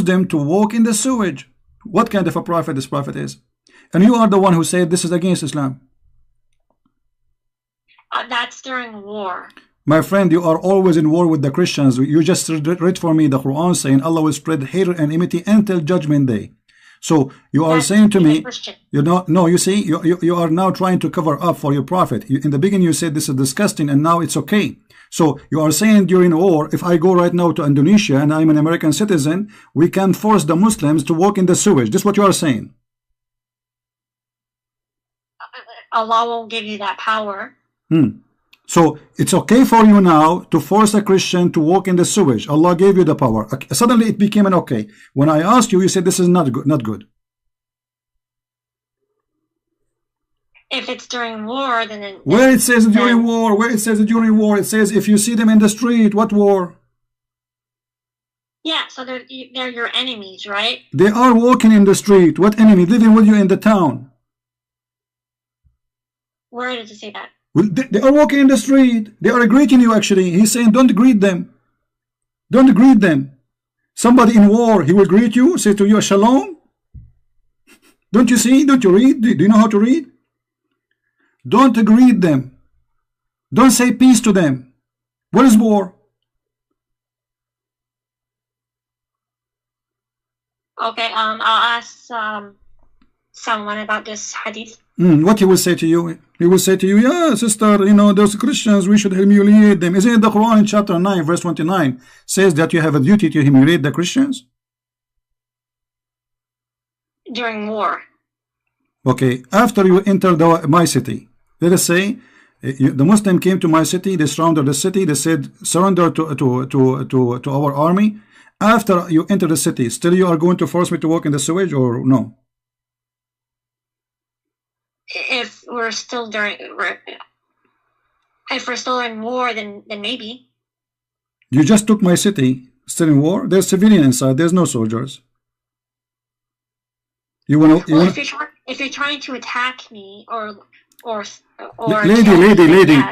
them to walk in the sewage. What kind of a prophet this prophet is? And you are the one who said this is against Islam. That's during war. My friend, you are always in war with the Christians. You just read for me the Quran saying Allah will spread hate and enmity until judgment day. So you are saying to me, you know, no, you see, you are now trying to cover up for your prophet. In the beginning you said this is disgusting and now it's okay. So you are saying during war, if I go right now to Indonesia and I'm an American citizen, we can force the Muslims to walk in the sewage. This is what you are saying. Allah won't give you that power. So it's okay for you now to force a Christian to walk in the sewage. Allah gave you the power. Suddenly it became an okay. When I asked you, you said this is not good. Not good. If it's during war, then where it says during war, where it says during war, it says if you see them in the street. What war? Yeah, so they're your enemies, right? They are walking in the street. What enemy? Living with you in the town. Where does it say that? Well, they are walking in the street. They are greeting you actually. He's saying don't greet them. Don't greet them. Somebody in war, he will greet you, say to you shalom. Don't you see? Don't you read? Do you know how to read? Don't greet them. Don't say peace to them. What is war? Okay, I'll ask someone about this hadith. What he will say to you? He will say to you, yeah, sister, you know, those Christians, we should humiliate them. Isn't it the Quran in chapter 9, verse 29 says that you have a duty to humiliate the Christians? During war. Okay, after you enter my city, let us say the Muslim came to my city, they surrounded the city, they said surrender to our army. After you enter the city, still you are going to force me to walk in the sewage or no? If we're still in war, then maybe. You just took my city, still in war. There's civilian inside. There's no soldiers. If you're trying to attack me or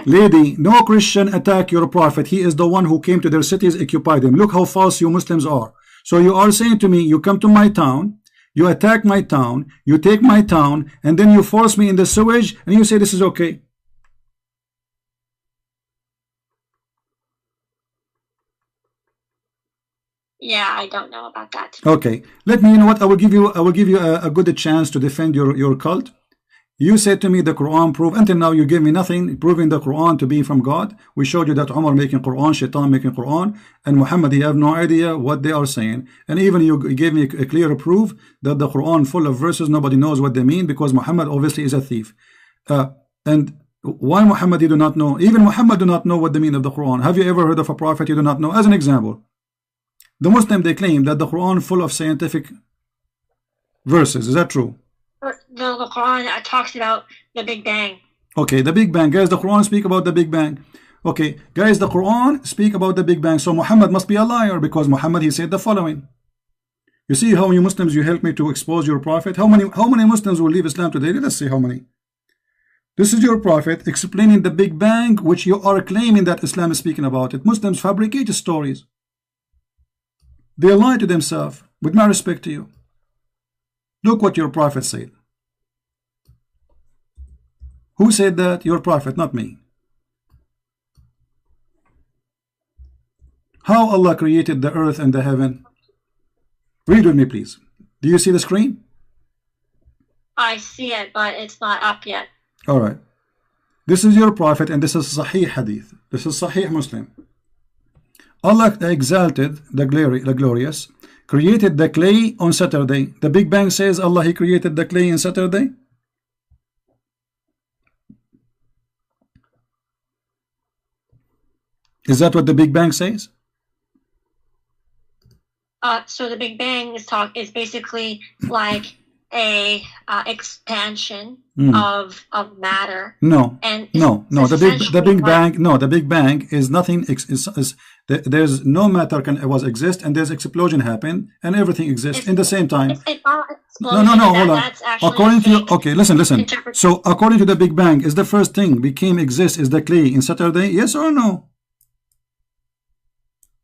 lady, no Christian attack your prophet. He is the one who came to their cities, occupied them. Look how false you Muslims are. So you are saying to me, you come to my town, you attack my town, you take my town, and then you force me in the sewage, and you say this is okay. Yeah, I don't know about that. Okay, let me, you know what, I will give you a good chance to defend your cult. You said to me the Quran proof. Until now you gave me nothing proving the Quran to be from God. We showed you that Umar making Quran, Shaitan making Quran, and Muhammad, he have no idea what they are saying. And even you gave me a clear proof that the Quran full of verses nobody knows what they mean, because Muhammad obviously is a thief. And why Muhammad you do not know? Even Muhammad do not know what the meaning of the Quran. Have you ever heard of a prophet you do not know? As an example, the Muslim, they claim that the Quran full of scientific verses. Is that true? The Quran talks about the Big Bang. Okay, the Big Bang. Guys, the Quran speak about the Big Bang. Okay, guys, the Quran speak about the Big Bang. So Muhammad must be a liar, because Muhammad, he said the following. You see how many Muslims you help me to expose your prophet? How many Muslims will leave Islam today? Let's see how many. This is your prophet explaining the Big Bang, which you are claiming that Islam is speaking about it. Muslims fabricate stories. They lie to themselves. With my respect to you, look what your prophet said. Who said that? Your prophet, not me. How Allah created the earth and the heaven. Read with me, please. Do you see the screen? I see it, but it's not up yet. All right. This is your prophet, and this is Sahih Hadith. This is Sahih Muslim. Allah exalted, the glorious, created the clay on Saturday. The Big Bang says Allah, he created the clay on Saturday. Is that what the Big Bang says? So the Big Bang is basically like a expansion of matter. No, the Big Bang is nothing. There's no matter was exist, and there's explosion happen, and everything exists in the same time. No, hold on. According to you, okay, listen. So according to the Big Bang, is the first thing became exist is the clay in Saturday? Yes or no?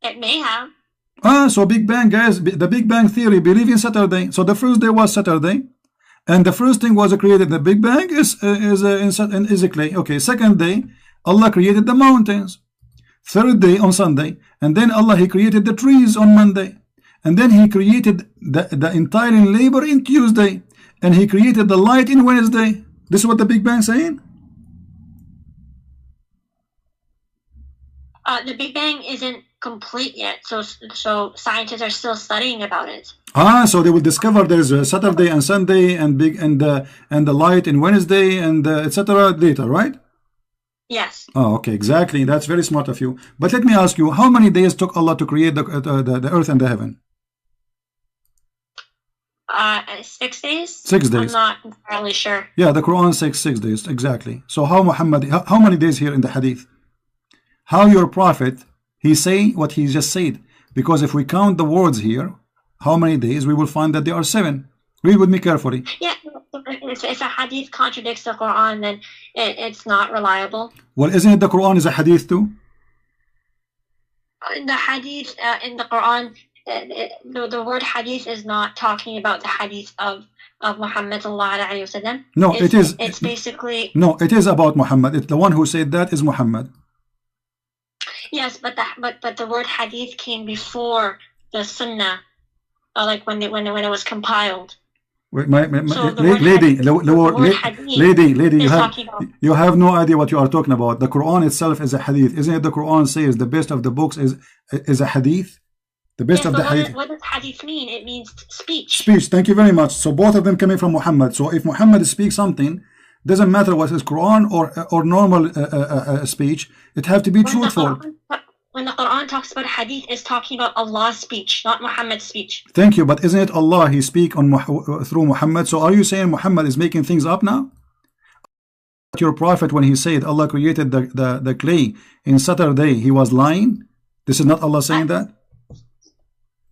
It may have. So Big Bang, guys, the Big Bang theory believe in Saturday. So the first day was Saturday, and the first thing was created. The Big Bang is a clay. Okay, second day, Allah created the mountains. Third day on Sunday, and then Allah He created the trees on Monday, and then He created the entire labor in Tuesday, and He created the light in Wednesday. This is what the Big Bang saying. The Big Bang isn't complete yet, so scientists are still studying about it. So they will discover there's a Saturday and Sunday and the light in Wednesday and etc. later, right? Yes. Oh, okay, exactly. That's very smart of you. But let me ask you, how many days took Allah to create the earth and the heaven? 6 days. 6 days. I'm not entirely sure. Yeah, the Quran says 6 days exactly. So how many days here in the Hadith? How your prophet he say what he just said? Because if we count the words here, how many days, we will find that there are 7. Read with me carefully. Yeah, if a hadith contradicts the Quran, then it's not reliable. Well, isn't it the Quran is a hadith too? In the hadith, in the Quran, the word hadith is not talking about the hadith of Muhammad sallallahu alaihi wasallam. No, it is. It's basically. No, it is about Muhammad. It's the one who said that is Muhammad. Yes, but the word hadith came before the sunnah, like when it was compiled. Wait, So the lady, you have no idea what you are talking about. The Quran itself is a hadith. Isn't it the Quran says the best of the books is a hadith? The best Yes, of but the hadith. what does hadith mean? It means speech. Speech, thank you very much. So both of them coming from Muhammad. So if Muhammad speaks something, doesn't matter what is Quran or normal speech, it have to be truthful. When the Quran talks about hadith, it's talking about Allah's speech, not Muhammad's speech. Thank you, but isn't it Allah He speak on through Muhammad? So are you saying Muhammad is making things up now? Your prophet, when he said Allah created the clay in Saturday, he was lying? This is not Allah saying that?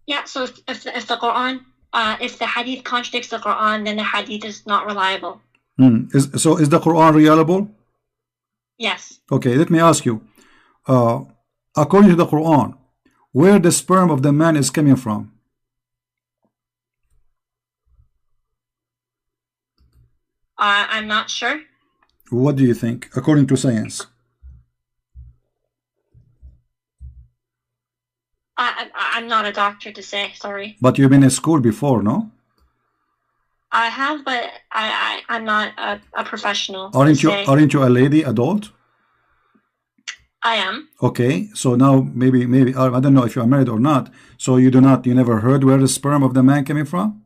Yeah, so if the Quran, if the hadith contradicts the Quran, then the hadith is not reliable. So is the Quran reliable? Yes. Okay, let me ask you. According to the Quran, where the sperm of the man is coming from? I'm not sure. What do you think, according to science? I'm not a doctor to say, sorry. But you've been in school before, no? I have, but I'm not a professional. Aren't you a lady, adult? I am. Okay, so now maybe I don't know if you are married or not. So you never heard where the sperm of the man coming from?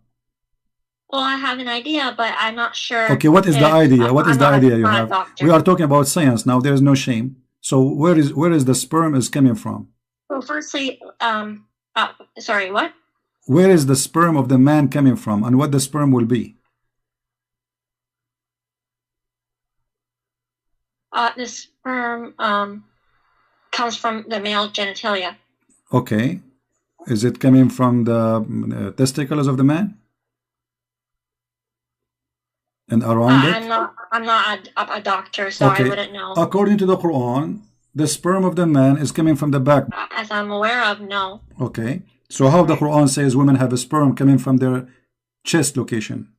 Well, I have an idea, but I'm not sure. Okay, what is the idea? What is the idea you have? Doctor. We are talking about science now. There is no shame. So where is the sperm is coming from? Well, firstly, sorry, what? Where is the sperm of the man coming from, and what the sperm will be? The sperm comes from the male genitalia. Okay, is it coming from the testicles of the man? And around it? I'm not a doctor, so okay. I wouldn't know. According to the Quran, the sperm of the man is coming from the back. As I'm aware of, no. Okay. So how the Quran says women have a sperm coming from their chest location?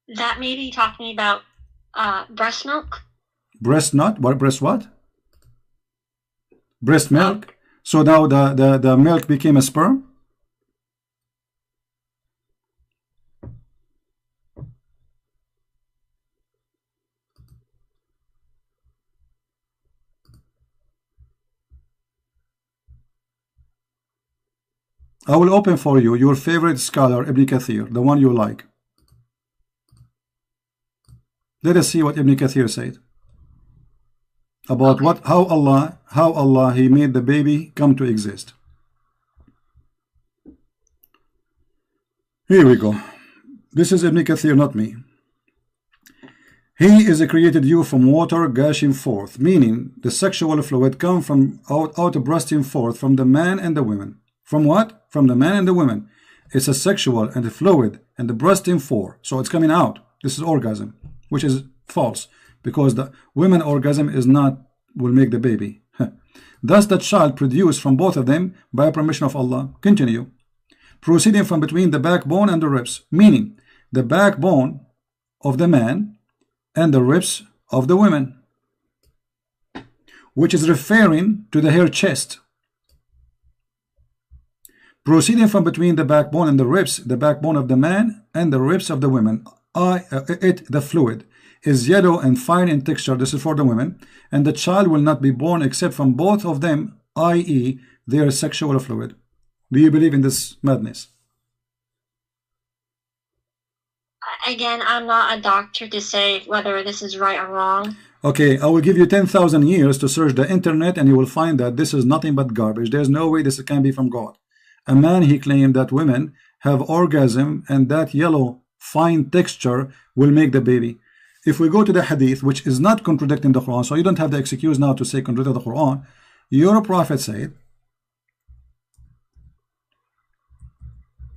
That may be talking about breast milk. Breast nut? What? Breast what? Breast milk. So now the milk became a sperm? I will open for you your favorite scholar, Ibn Kathir, the one you like. Let us see what Ibn Kathir said about how Allah He made the baby come to exist. Here we go. This is Ibn Kathir, not me. He is created you from water gushing forth, meaning the sexual fluid come from out bursting forth from the man and the women. From what? From the man and the women. It's a sexual and a fluid and the bursting forth. So it's coming out. This is orgasm, which is false, because the women orgasm is not will make the baby. Thus the child produced from both of them by permission of Allah. Continue. Proceeding from between the backbone and the ribs, meaning the backbone of the man and the ribs of the women, which is referring to the hair chest. Proceeding from between the backbone and the ribs, the backbone of the man and the ribs of the women, the fluid, is yellow and fine in texture. This is for the women, and the child will not be born except from both of them, i.e. their sexual fluid. Do you believe in this madness? Again, I'm not a doctor to say whether this is right or wrong. Okay, I will give you 10,000 years to search the internet and you will find that this is nothing but garbage. There's no way this can be from God. A man, he claimed that women have orgasm and that yellow fine texture will make the baby. If we go to the hadith, which is not contradicting the Quran, so you don't have the excuse now to say contradict the Quran, your prophet said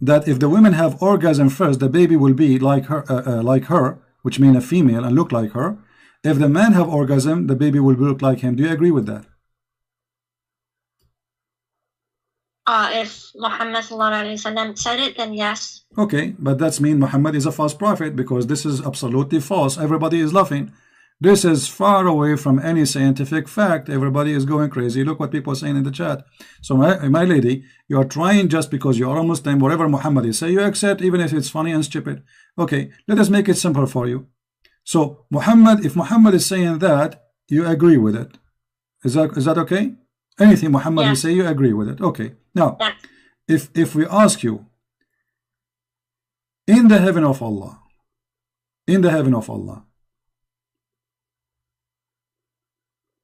that if the women have orgasm first, the baby will be like her, which means a female and look like her. If the man have orgasm, the baby will look like him. Do you agree with that? If Muhammad said it, then yes. Okay, but that's mean Muhammad is a false prophet, because this is absolutely false. Everybody is laughing. This is far away from any scientific fact. Everybody is going crazy. Look what people are saying in the chat. So my lady, you are trying just because you are a Muslim, whatever Muhammad is say, you accept even if it's funny and stupid. Okay, let us make it simple for you. So Muhammad, if Muhammad is saying that, you agree with it. Is that okay? Anything Muhammad will say, you agree with it. Okay. Now, if we ask you, in the heaven of Allah,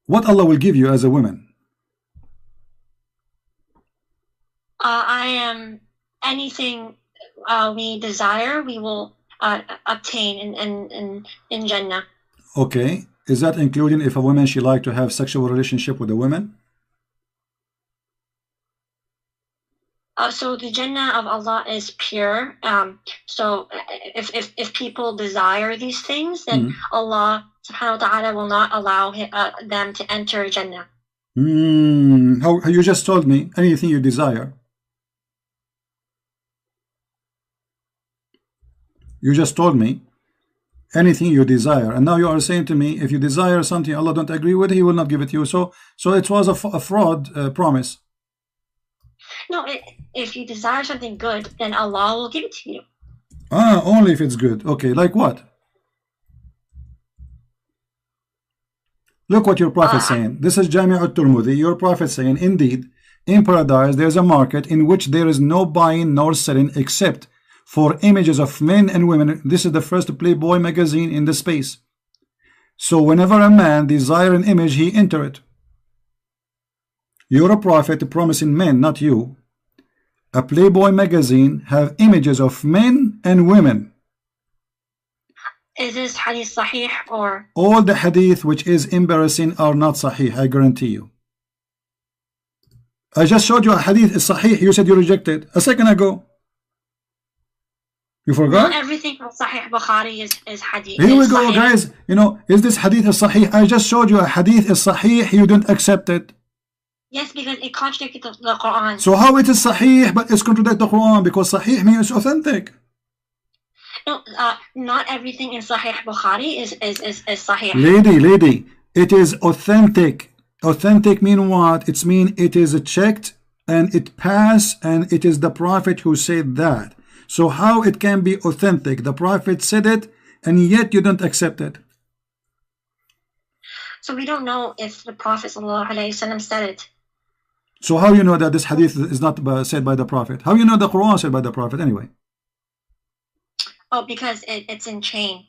what Allah will give you as a woman? I am anything we desire, we will obtain in Jannah. Okay. Is that including if a woman she like to have sexual relationship with a woman? So the Jannah of Allah is pure. So if people desire these things, then Allah subhanahu wa ta'ala will not allow them to enter Jannah. How you just told me anything you desire. You just told me anything you desire, and now you are saying to me if you desire something Allah don't agree with, He will not give it to you. So it was a fraud promise. No, if you desire something good, then Allah will give it to you. Only if it's good. Okay, like what? Look what your prophet is saying. This is Jami' al-Turmudi. Your prophet saying, indeed, in paradise there is a market in which there is no buying nor selling except for images of men and women. This is the first Playboy magazine in the space. So whenever a man desire an image, he enter it. You're a prophet promising men, not you. A Playboy magazine have images of men and women. Is this hadith sahih or? All the hadith which is embarrassing are not sahih, I guarantee you. I just showed you a hadith is sahih, you said you rejected a second ago. You forgot? Not everything from Sahih Bukhari is hadith. Here we go, guys. You know, is this hadith is sahih? I just showed you a hadith is sahih, you didn't accept it. Yes, because it contradicted the Quran. So how it is sahih but it's contradict the Quran? Because sahih means authentic. No, not everything in Sahih Bukhari is sahih. Lady, it is authentic. Authentic mean what? It's mean it is checked and it passed and it is the Prophet who said that. So how it can be authentic? The Prophet said it and yet you don't accept it. So we don't know if the Prophet ﷺ said it. So how you know that this hadith is not said by the Prophet? How you know the Quran said by the Prophet anyway? Oh, because it's in chain.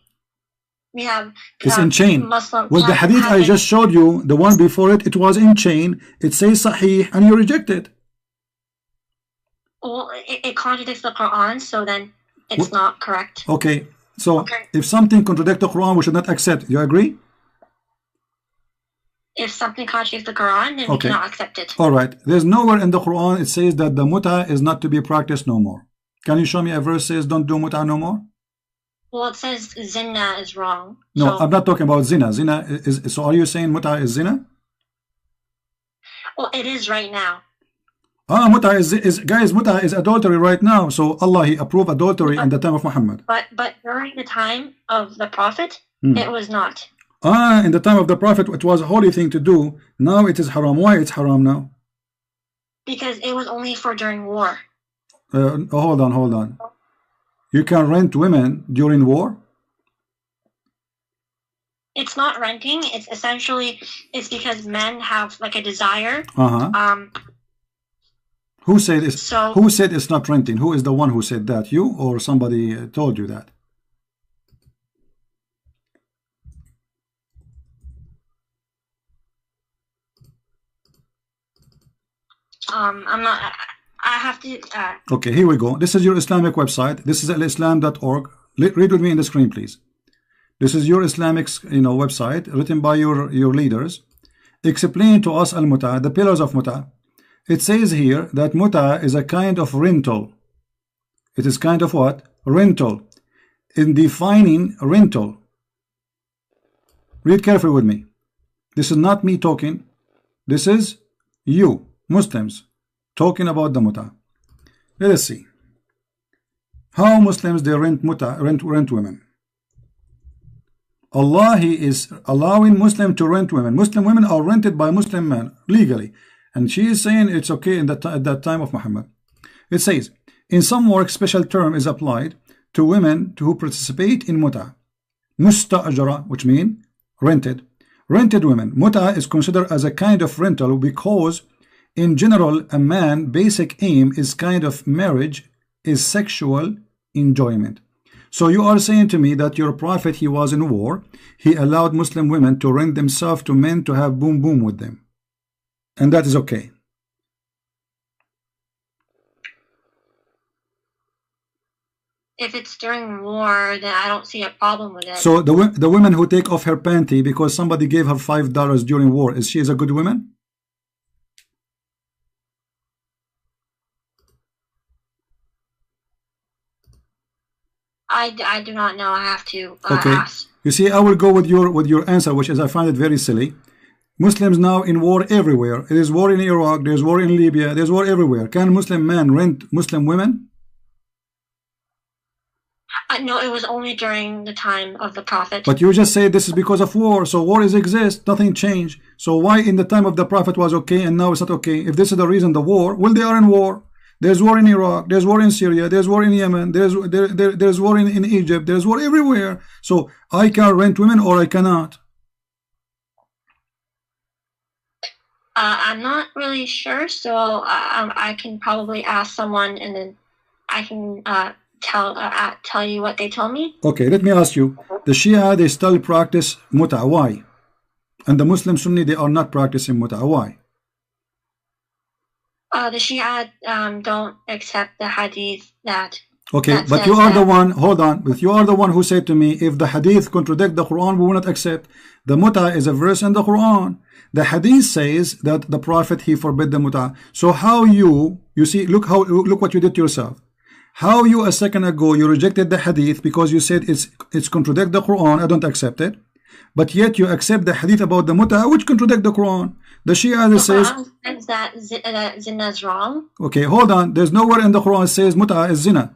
We have it's in chain. Muslim. Well, the hadith I just showed you, the one before it, it was in chain. It says sahih and you reject it. Well, it contradicts the Quran, so then it's not correct. Okay, so if something contradicts the Quran, we should not accept. You agree? If something contradicts the Quran, then we cannot accept it. All right. There's nowhere in the Quran it says that the muta is not to be practiced no more. Can you show me a verse says don't do muta no more? Well, it says zina is wrong. No, I'm not talking about zina. Zina is so. Are you saying muta is zina? Well, it is right now. Muta is guys, muta is adultery right now. So Allah, He approved adultery in the time of Muhammad. But during the time of the Prophet, it was not. In the time of the Prophet, it was a holy thing to do. Now it is haram. Why it's haram now? Because it was only for during war. Hold on. You can rent women during war? It's not renting. It's essentially, it's because men have like a desire. Who said it's, who said it's not renting? Who is the one who said that? You or somebody told you that? I'm not. I have to. Okay, here we go. This is your Islamic website. This is alislam.org. Read with me in the screen, please. This is your Islamic, website written by your leaders. Explain to us al-muta, the pillars of muta. It says here that muta is a kind of rental. It is kind of what? Rental. In defining rental, read carefully with me. This is not me talking. This is you, Muslims, talking about the muta. Let us see how Muslims they rent muta, rent women. Allah, He is allowing Muslim to rent women. Muslim women are rented by Muslim men legally, and she is saying it's okay in at that time of Muhammad. It says, in some work, special term is applied to women who participate in muta. Musta'ajara, which means rented. Rented women. Muta is considered as a kind of rental because, in general, a man's basic aim is kind of marriage is sexual enjoyment. So you are saying to me that your prophet, he was in war, he allowed Muslim women to rent themselves to men to have boom boom with them, and that is okay. If it's during war, then I don't see a problem with it. So the women who take off her panty because somebody gave her $5 during war, is she a good woman? I do not know. I have to ask. You see, I will go with your answer, which is I find it very silly. Muslims now in war everywhere. There is war in Iraq. There's war in Libya. There's war everywhere. Can Muslim men rent Muslim women? No, it was only during the time of the Prophet. But you just say this is because of war. So war is exist. Nothing changed. So why in the time of the Prophet was okay and now it's not okay? If this is the reason, the war, well, they are in war. There's war in Iraq, there's war in Syria, there's war in Yemen, there's war in Egypt, there's war everywhere. So I can rent women or I cannot? I'm not really sure, so I can probably ask someone and then I can tell you what they tell me. Okay, let me ask you. The Shia, they still practice muta. Why? And the Muslim Sunni, they are not practicing muta. Why? The Shia don't accept the hadith that. Okay, but you are the one, hold on, but you are the one who said to me, if the hadith contradict the Quran, we will not accept. The muta is a verse in the Quran. The hadith says that the Prophet, he forbid the muta. So how you see, look what you did to yourself. How you a second ago, you rejected the hadith because you said it's contradict the Quran, I don't accept it. But yet you accept the hadith about the muta, which contradict the Quran. The Shia says that zina is wrong. Okay, hold on. There's nowhere in the Quran says muta is zina.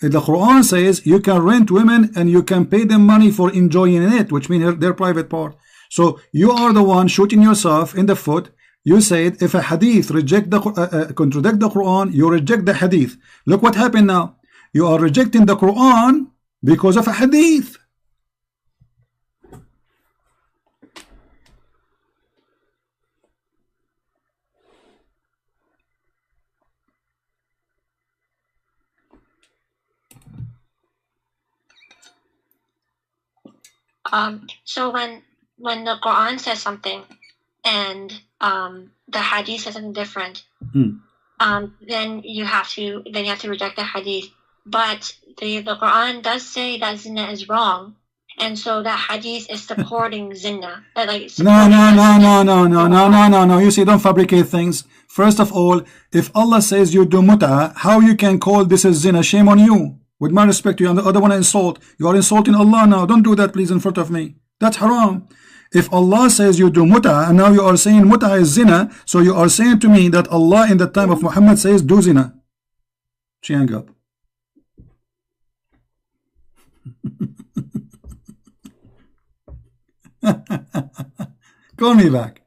The Quran says you can rent women and you can pay them money for enjoying it, which means their private part. So you are the one shooting yourself in the foot. You said if a hadith contradict the Quran, you reject the hadith. Look what happened now. You are rejecting the Quran because of a hadith. So when the Quran says something and the hadith says something different, then you have to reject the hadith. But the Quran does say that zina is wrong, and so that hadith is supporting zina. No. You see, don't fabricate things. First of all, if Allah says you do muta, how you can call this as zina? Shame on you. With my respect to you, and the other one insult. You are insulting Allah now. Don't do that, please, in front of me. That's haram. If Allah says you do muta, and now you are saying muta is zina, so you are saying to me that Allah in the time of Muhammad says do zina. She hung up. Call me back.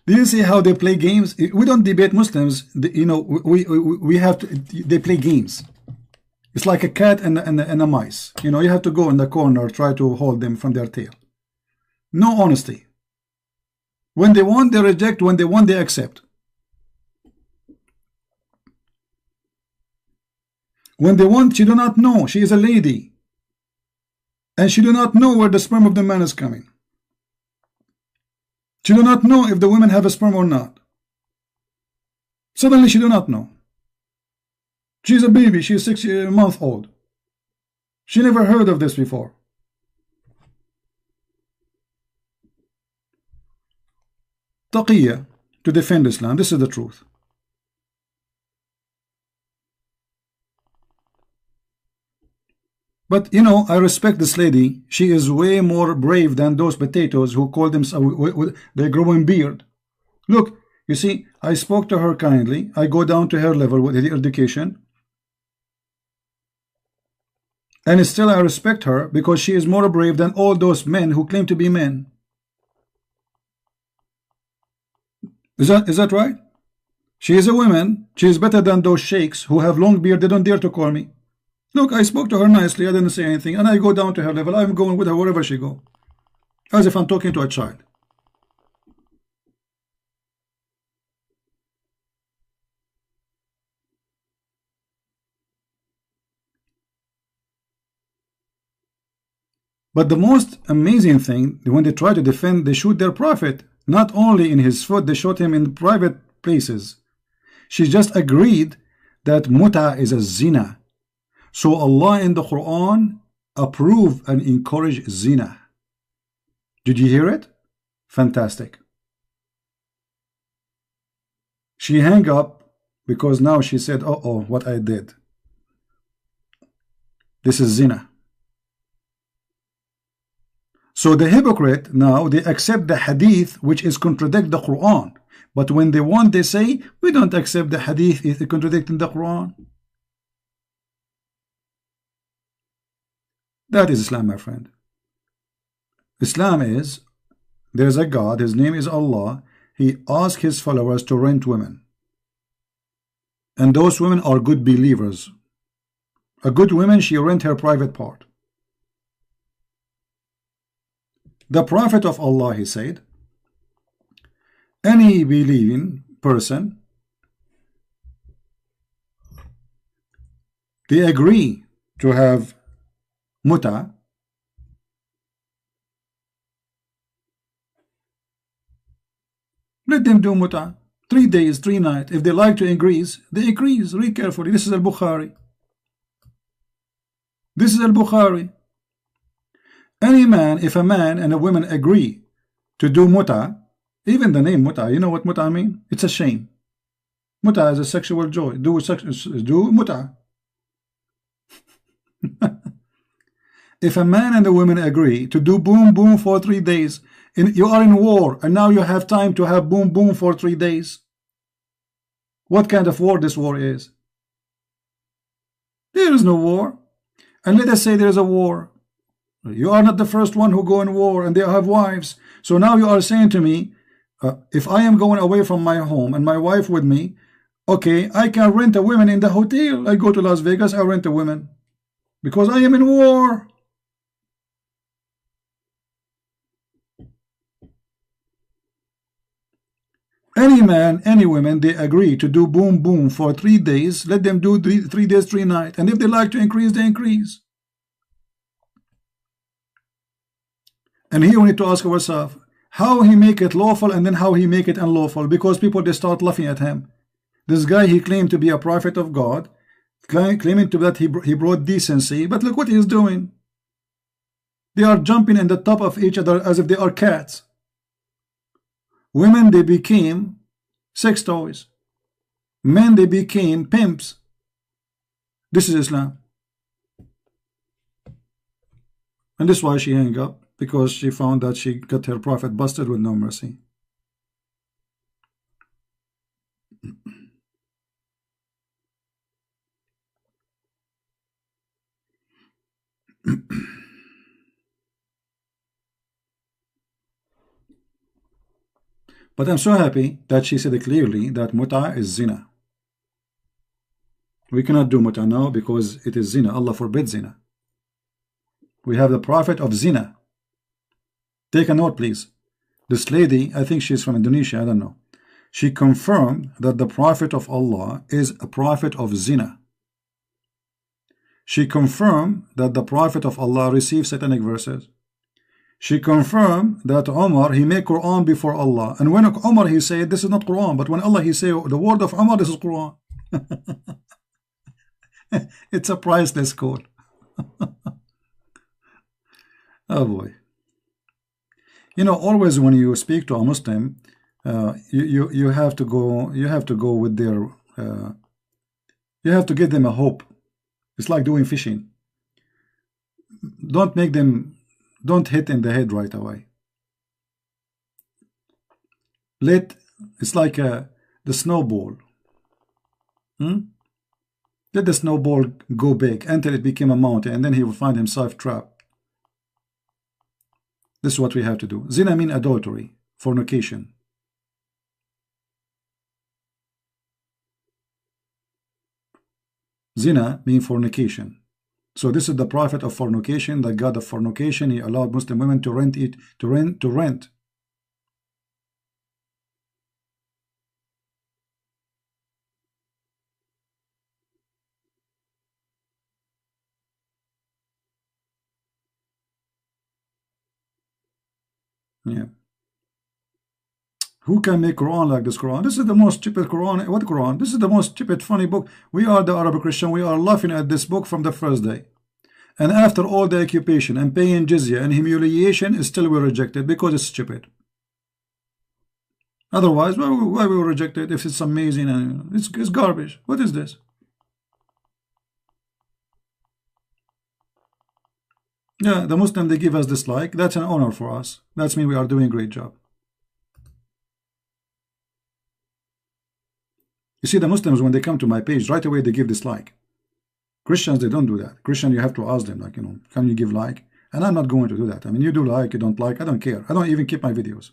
Do you see how they play games? We don't debate Muslims. You know, we have to. They play games. It's like a cat and a mice. You know, you have to go in the corner, try to hold them from their tail. No honesty. When they want, they reject. When they want, they accept. When they want, she do not know. She is a lady. And she do not know where the sperm of the man is coming. She do not know if the women have a sperm or not. Suddenly she do not know. She is a baby. She is 6 months old. She never heard of this before. Taqiyya, to defend Islam. This is the truth. But you know, I respect this lady. She is way more brave than those potatoes who call themselves, they're growing beard. Look, you see, I spoke to her kindly. I go down to her level with the education. And still I respect her because she is more brave than all those men who claim to be men. Is that right? She is a woman. She is better than those sheikhs who have long beard. They don't dare to call me. Look, I spoke to her nicely. I didn't say anything. And I go down to her level. I'm going with her wherever she go. As if I'm talking to a child. But the most amazing thing, when they try to defend, they shoot their prophet. Not only in his foot, they shot him in private places. She just agreed that muta is a zina. So Allah in the Quran approve and encourage zina. Did you hear it? Fantastic. She hung up because now she said, oh, what I did. This is zina. So the hypocrite now, they accept the hadith which is contradict the Quran. But when they want, they say, we don't accept the hadith if it contradicting the Quran. That is Islam, my friend. Islam is, there's a God, his name is Allah. He asks his followers to rent women. And those women are good believers. A good woman, she rent her private part. The Prophet of Allah, he said, any believing person, they agree to have muta, let them do muta. 3 days, 3 nights. If they like to increase, they increase. Read carefully. This is al-Bukhari. This is al-Bukhari. Any man, if a man and a woman agree to do muta, even the name muta, you know what muta mean? It's a shame. Muta is a sexual joy. Do muta. If a man and a woman agree to do boom boom for 3 days, and you are in war, and now you have time to have boom boom for 3 days, what kind of war this war is? There is no war. And let us say there is a war. You are not the first one who go in war, and they have wives. So now you are saying to me, if I am going away from my home and my wife with me, okay, I can rent a woman in the hotel. I go to Las Vegas, I rent a woman because I am in war. Any man, any woman, they agree to do boom boom for 3 days. Let them do 3 days, 3 nights. And if they like to increase, they increase. And here we need to ask ourselves, how he make it lawful and then how he make it unlawful, because people, they start laughing at him. This guy, he claimed to be a prophet of God, claiming to that he brought decency, but look what he is doing. They are jumping in the top of each other as if they are cats. Women, they became sex toys. Men, they became pimps. This is Islam. And this is why she hung up. because she found that she got her prophet busted with no mercy. But I'm so happy that she said clearly that muta is zina. We cannot do muta now because it is zina. Allah forbids zina. We have the prophet of zina. Take a note, please. This lady, I think she's from Indonesia, I don't know. She confirmed that the prophet of Allah is a prophet of zina. She confirmed that the prophet of Allah receives satanic verses. She confirmed that Umar, he made Quran before Allah. And when Umar, he said, this is not Quran. But when Allah, he said, the word of Umar, this is Quran. It's a priceless code. Oh boy. You know, always when you speak to a Muslim, you have to go with their, you have to give them a hope. It's like doing fishing. Don't make them, don't hit in the head right away. It's like the snowball. Let the snowball go big until it became a mountain, and then he will find himself trapped. This is what we have to do. Zina means adultery, fornication. Zina means fornication. So this is the prophet of fornication, the god of fornication. He allowed Muslim women to rent it, to rent. Yeah. Who can make Quran like this Quran? This is the most stupid Quran. What Quran? This is the most stupid, funny book. We are the Arab Christian. We are laughing at this book from the first day. And after all the occupation and paying jizya and humiliation, still we reject it because it's stupid. Otherwise, why we reject it if it's amazing and it's garbage? What is this? Yeah, the Muslim, they give us dislike. That's an honor for us. That's mean we are doing a great job. You see, the Muslims, when they come to my page, right away they give dislike. Christians, they don't do that. Christian, you have to ask them, like, you know, can you give like? And I'm not going to do that. I mean, you do like, you don't like, I don't care. I don't even keep my videos.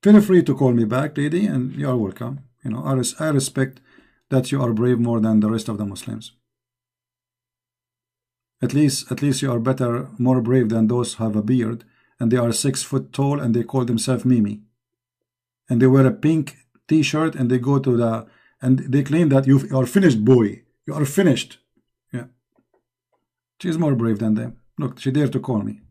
Feel free to call me back, lady, and you are welcome. You know, I respect that you are brave more than the rest of the Muslims. At least you are better, more brave than those who have a beard and they are 6 foot tall and they call themselves Mimi. And they wear a pink t-shirt and they go to the, and they claim that you are finished, boy. You are finished. Yeah. She's more brave than them. Look, she dared to call me.